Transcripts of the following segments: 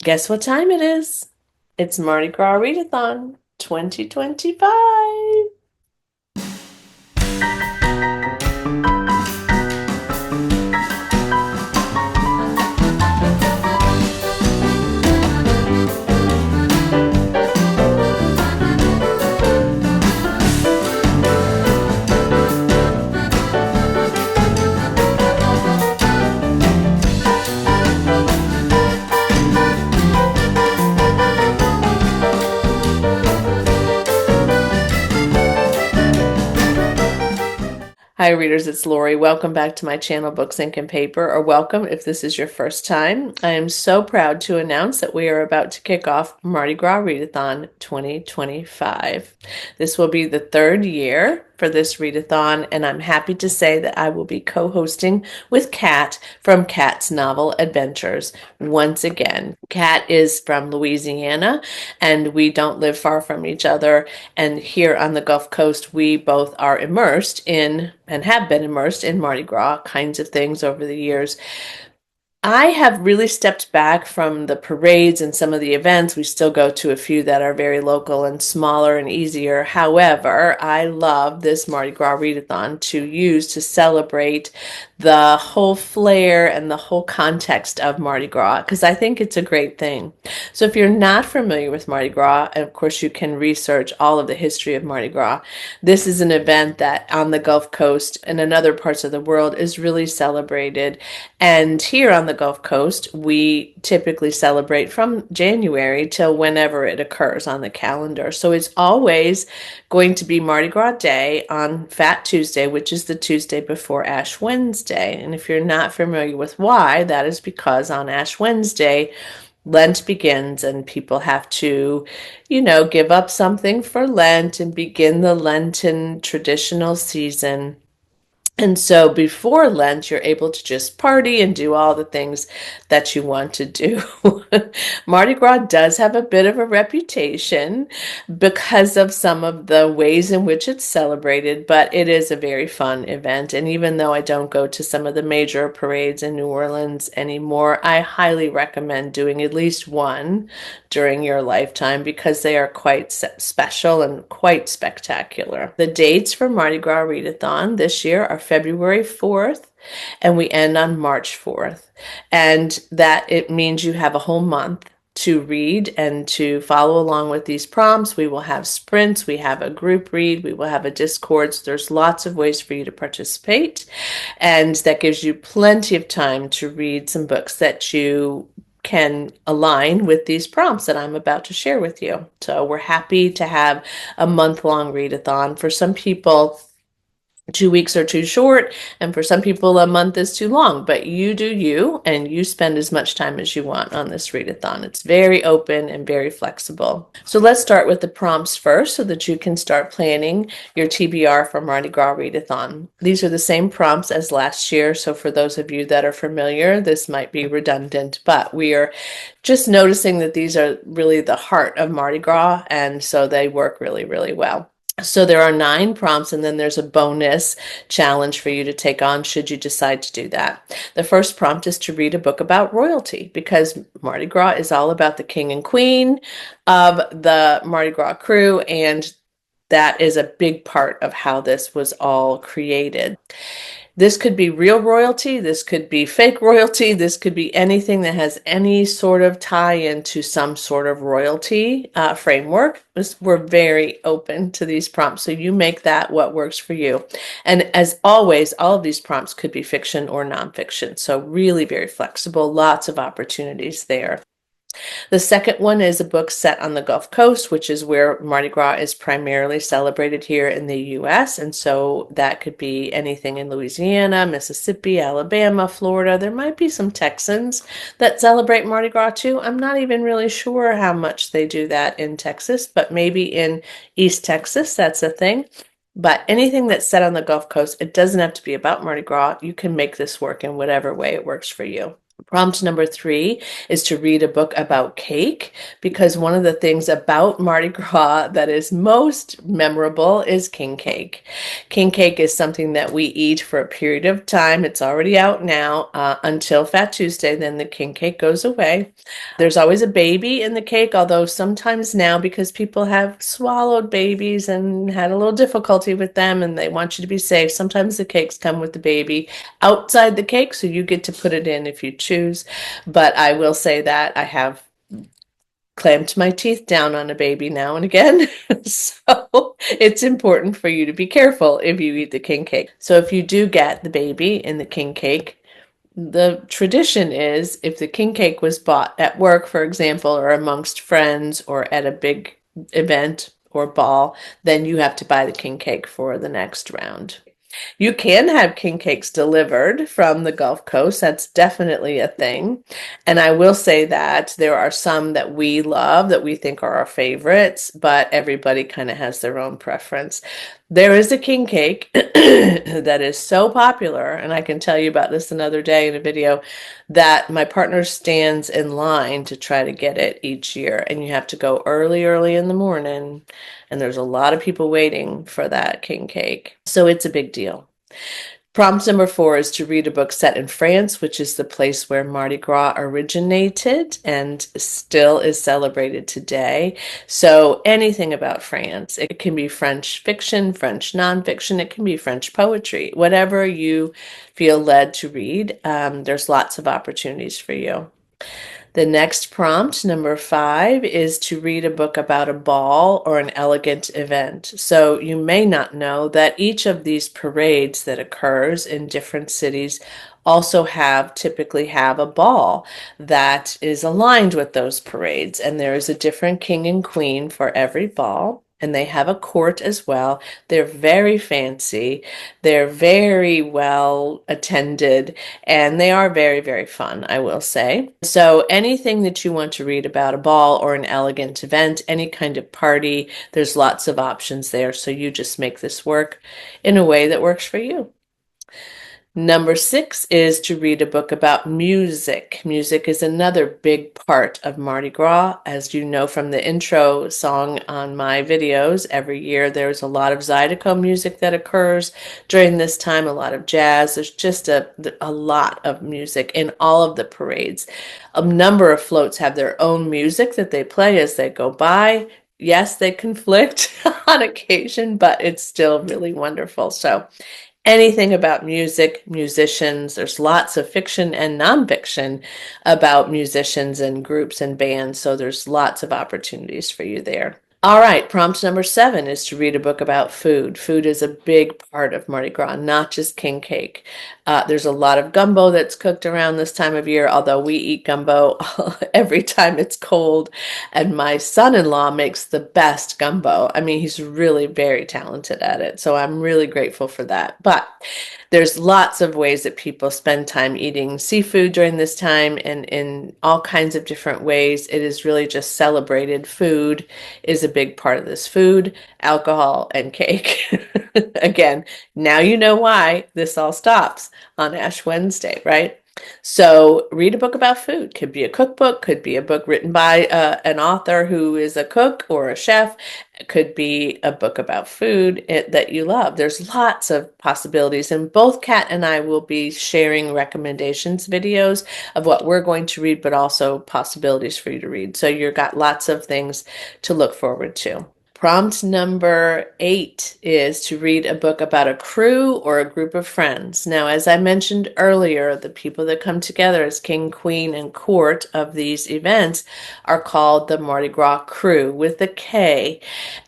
Guess what time it is? It's Mardi Gras Readathon 2025. Hi readers, it's Lori. Welcome back to my channel, Books, Ink, and Paper, or welcome if this is your first time. I am so proud to announce that we are about to kick off Mardi Gras Readathon 2025. This will be the third year for this readathon, and I'm happy to say that I will be co-hosting with Kat from Kat's Novel Adventures once again. Kat is from Louisiana, and we don't live far from each other. And here on the Gulf Coast, we both are immersed in and have been immersed in Mardi Gras kinds of things over the years. I have really stepped back from the parades and some of the events. We still go to a few that are very local and smaller and easier. However, I love this Mardi Gras Readathon to use to celebrate the whole flair and the whole context of Mardi Gras because I think it's a great thing. So if you're not familiar with Mardi Gras, and of course you can research all of the history of Mardi Gras, this is an event that on the Gulf Coast and in other parts of the world is really celebrated. And here on the Gulf Coast, we typically celebrate from January till whenever it occurs on the calendar. So it's always going to be Mardi Gras Day on Fat Tuesday, which is the Tuesday before Ash Wednesday. And if you're not familiar with why, that is because on Ash Wednesday, Lent begins and people have to, give up something for Lent and begin the Lenten traditional season. And so before Lent, you're able to just party and do all the things that you want to do. Mardi Gras does have a bit of a reputation because of some of the ways in which it's celebrated, but it is a very fun event. And even though I don't go to some of the major parades in New Orleans anymore, I highly recommend doing at least one during your lifetime because they are quite special and quite spectacular. The dates for Mardi Gras Readathon this year are February 4th and we end on March 4th. And that it means you have a whole month to read and to follow along with these prompts. We will have sprints, we have a group read, we will have a Discord. So there's lots of ways for you to participate. And that gives you plenty of time to read some books that you can align with these prompts that I'm about to share with you. So we're happy to have a month-long readathon. For some people, 2 weeks are too short, and for some people a month is too long, but you do you, and you spend as much time as you want on this readathon. It's very open and very flexible. So let's start with the prompts first so that you can start planning your TBR for Mardi Gras Readathon. These are the same prompts as last year, so for those of you that are familiar, this might be redundant, but we are just noticing that these are really the heart of Mardi Gras, and so they work really, really well. So there are 9 prompts, and then there's a bonus challenge for you to take on should you decide to do that. The first prompt is to read a book about royalty because Mardi Gras is all about the king and queen of the Mardi Gras crew, and that is a big part of how this was all created. This could be real royalty, this could be fake royalty, this could be anything that has any sort of tie into some sort of royalty framework. We're very open to these prompts, so you make that what works for you. And as always, all of these prompts could be fiction or nonfiction, so really very flexible, lots of opportunities there. The second one is a book set on the Gulf Coast, which is where Mardi Gras is primarily celebrated here in the US. And so that could be anything in Louisiana, Mississippi, Alabama, Florida. There might be some Texans that celebrate Mardi Gras too. I'm not even really sure how much they do that in Texas, but maybe in East Texas, that's a thing. But anything that's set on the Gulf Coast, it doesn't have to be about Mardi Gras. You can make this work in whatever way it works for you. Prompt number 3 is to read a book about cake, because one of the things about Mardi Gras that is most memorable is king cake. King cake is something that we eat for a period of time. It's already out now until Fat Tuesday, then the king cake goes away. There's always a baby in the cake, although sometimes now, because people have swallowed babies and had a little difficulty with them and they want you to be safe, sometimes the cakes come with the baby outside the cake, so you get to put it in if you choose. But I will say that I have clamped my teeth down on a baby now and again. So it's important for you to be careful if you eat the king cake. So if you do get the baby in the king cake, the tradition is if the king cake was bought at work, for example, or amongst friends or at a big event or ball, then you have to buy the king cake for the next round. You can have king cakes delivered from the Gulf Coast. That's definitely a thing. And I will say that there are some that we love that we think are our favorites, but everybody kind of has their own preference. There is a king cake that is so popular, and I can tell you about this another day in a video, that my partner stands in line to try to get it each year. And you have to go early, early in the morning, and there's a lot of people waiting for that king cake. So it's a big deal. Prompt number 4 is to read a book set in France, which is the place where Mardi Gras originated and still is celebrated today. So anything about France. It can be French fiction, French nonfiction, it can be French poetry, whatever you feel led to read. There's lots of opportunities for you. The next prompt, number 5, is to read a book about a ball or an elegant event. So you may not know that each of these parades that occurs in different cities also typically have a ball that is aligned with those parades. And there is a different king and queen for every ball. And they have a court as well. They're very fancy. They're very well attended, and they are very, very fun, I will say. So anything that you want to read about a ball or an elegant event, any kind of party, there's lots of options there. So you just make this work in a way that works for you. Number 6 is to read a book about music. Music is another big part of Mardi Gras. As you know from the intro song on my videos, every year there's a lot of Zydeco music that occurs during this time, a lot of jazz. There's just a lot of music in all of the parades. A number of floats have their own music that they play as they go by. Yes, they conflict on occasion, but it's still really wonderful. So anything about music, musicians, there's lots of fiction and nonfiction about musicians and groups and bands, so there's lots of opportunities for you there. All right, prompt number 7 is to read a book about food. Food is a big part of Mardi Gras, not just king cake. There's a lot of gumbo that's cooked around this time of year, although we eat gumbo every time it's cold. And my son-in-law makes the best gumbo. I mean, he's really very talented at it, so I'm really grateful for that. But there's lots of ways that people spend time eating seafood during this time, and in all kinds of different ways. It is really just celebrated. Food is a big part of this. Food, alcohol, and cake. Again, now you know why this all stops on Ash Wednesday, right? So read a book about food. Could be a cookbook, could be a book written by an author who is a cook or a chef. It could be a book about food that you love. There's lots of possibilities, and both Kat and I will be sharing recommendations videos of what we're going to read, but also possibilities for you to read. So you've got lots of things to look forward to. Prompt number 8 is to read a book about a crew or a group of friends. Now, as I mentioned earlier, the people that come together as king, queen, and court of these events are called the Mardi Gras crew with a K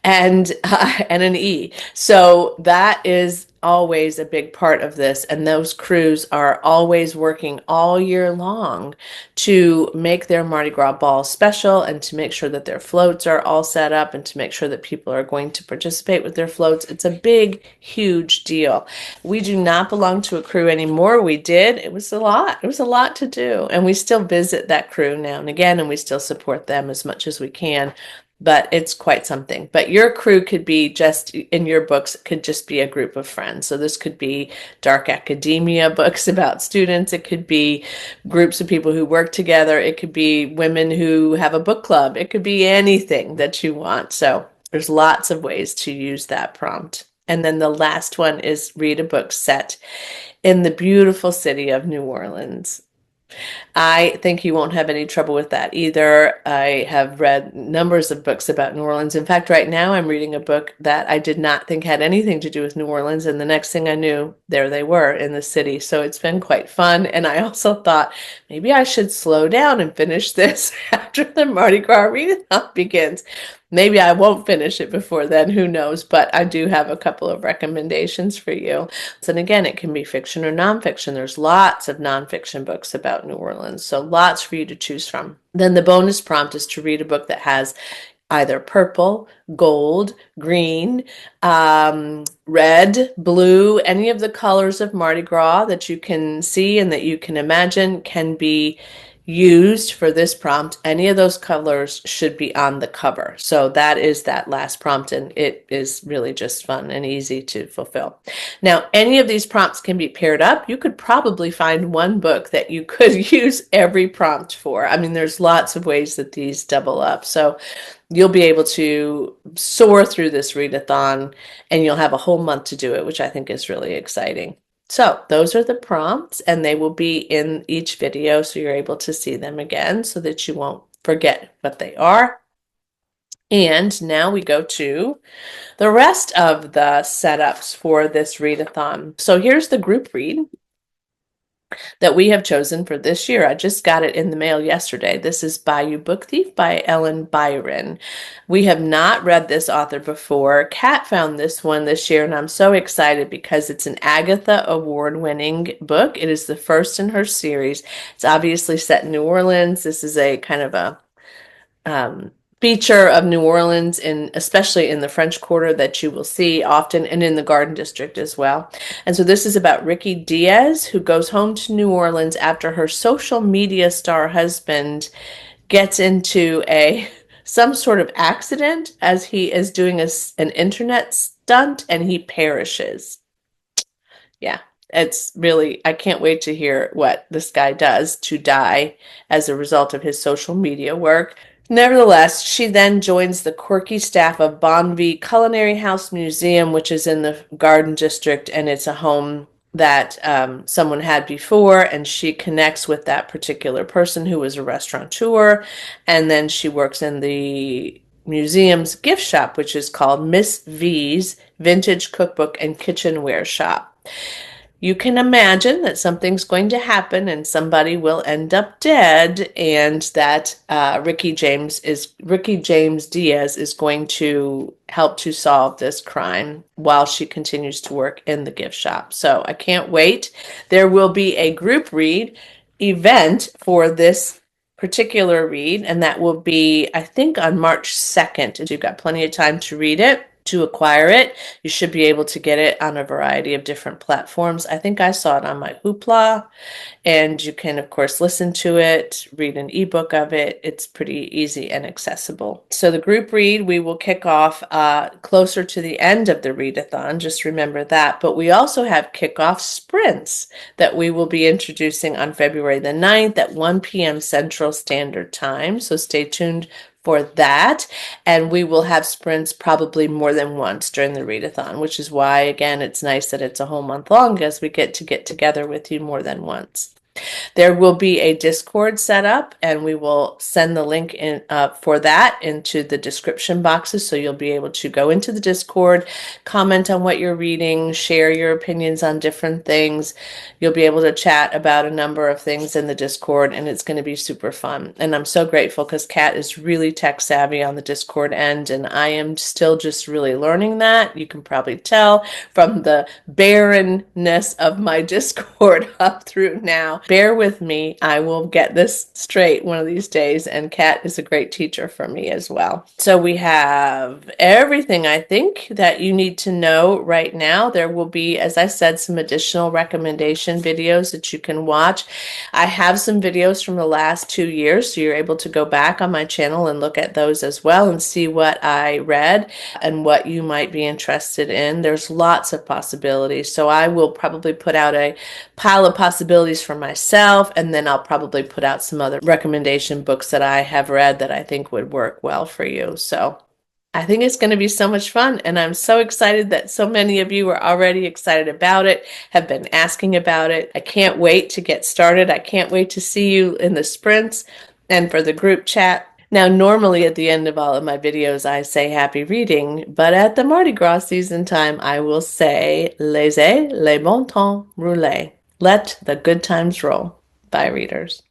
and an E. So that is always a big part of this, and those crews are always working all year long to make their Mardi Gras ball special and to make sure that their floats are all set up and to make sure that people are going to participate with their floats. It's a big, huge deal. We do not belong to a crew anymore. We did. It was a lot. It was a lot to do, and we still visit that crew now and again, and we still support them as much as we can. but it's quite something. But your crew could be just in your books, could just be a group of friends. So this could be dark academia books about students. It could be groups of people who work together. It could be women who have a book club. It could be anything that you want. So there's lots of ways to use that prompt. And then the last one is read a book set in the beautiful city of New Orleans. I think you won't have any trouble with that either. I have read numbers of books about New Orleans. In fact, right now I'm reading a book that I did not think had anything to do with New Orleans, and the next thing I knew, there they were in the city. So it's been quite fun. And I also thought maybe I should slow down and finish this after the Mardi Gras Readathon begins. Maybe I won't finish it before then, who knows? But I do have a couple of recommendations for you. And again, it can be fiction or nonfiction. There's lots of nonfiction books about New Orleans, so lots for you to choose from. Then the bonus prompt is to read a book that has either purple, gold, green, red, blue, any of the colors of Mardi Gras that you can see and that you can imagine can be used for this prompt. Any of those colors should be on the cover. So that is that last prompt, and it is really just fun and easy to fulfill. Now, any of these prompts can be paired up. You could probably find one book that you could use every prompt for. I mean, there's lots of ways that these double up. So you'll be able to soar through this readathon, and you'll have a whole month to do it, which I think is really exciting. So those are the prompts, and they will be in each video so you're able to see them again so that you won't forget what they are. And now we go to the rest of the setups for this readathon. So here's the group read that we have chosen for this year. I just got it in the mail yesterday. This is Bayou Book Thief by Ellen Byron. We have not read this author before. Kat found this one this year, and I'm so excited because it's an Agatha Award-winning book. It is the first in her series. It's obviously set in New Orleans. This is a kind of a feature of New Orleans, especially in the French Quarter, that you will see often, and in the Garden District as well. And so this is about Ricky Diaz, who goes home to New Orleans after her social media star husband gets into some sort of accident as he is doing an internet stunt, and he perishes. Yeah, it's really, I can't wait to hear what this guy does to die as a result of his social media work. Nevertheless, she then joins the quirky staff of Bonvie Culinary House Museum, which is in the Garden District, and it's a home that someone had before, and she connects with that particular person who was a restaurateur, and then she works in the museum's gift shop, which is called Miss V's Vintage Cookbook and Kitchenware Shop. You can imagine that something's going to happen and somebody will end up dead, and that Ricky James Diaz is going to help to solve this crime while she continues to work in the gift shop. So I can't wait. There will be a group read event for this particular read, and that will be, I think, on March 2nd. You've got plenty of time to read it. To acquire it, you should be able to get it on a variety of different platforms. I think I saw it on my Hoopla, and you can, of course, listen to it, read an ebook of it. It's pretty easy and accessible. So the group read, we will kick off closer to the end of the readathon. Just remember that. But we also have kickoff sprints that we will be introducing on February the 9th at 1 p.m. Central Standard Time. So stay tuned for that, and we will have sprints probably more than once during the readathon, which is why, again, it's nice that it's a whole month long, as we get together with you more than once. There will be a Discord set up, and we will send the link in for that into the description boxes, so you'll be able to go into the Discord, comment on what you're reading, share your opinions on different things. You'll be able to chat about a number of things in the Discord, and it's going to be super fun. And I'm so grateful because Kat is really tech savvy on the Discord end, and I am still just really learning that. You can probably tell from the barrenness of my Discord up through now. bear with me. I will get this straight one of these days, and Kat is a great teacher for me as well. So we have everything I think that you need to know right now. There will be, as I said, some additional recommendation videos that you can watch. I have some videos from the last 2 years, so you're able to go back on my channel and look at those as well and see what I read and what you might be interested in. There's lots of possibilities, so I will probably put out a pile of possibilities for myself, and then I'll probably put out some other recommendation books that I have read that I think would work well for you. So I think it's going to be so much fun, and I'm so excited that so many of you are already excited about it, have been asking about it. I can't wait to get started. I can't wait to see you in the sprints and for the group chat. Now, normally at the end of all of my videos, I say happy reading, but at the Mardi Gras season time, I will say laissez les bons temps rouler. Let the good times roll. Bye, readers.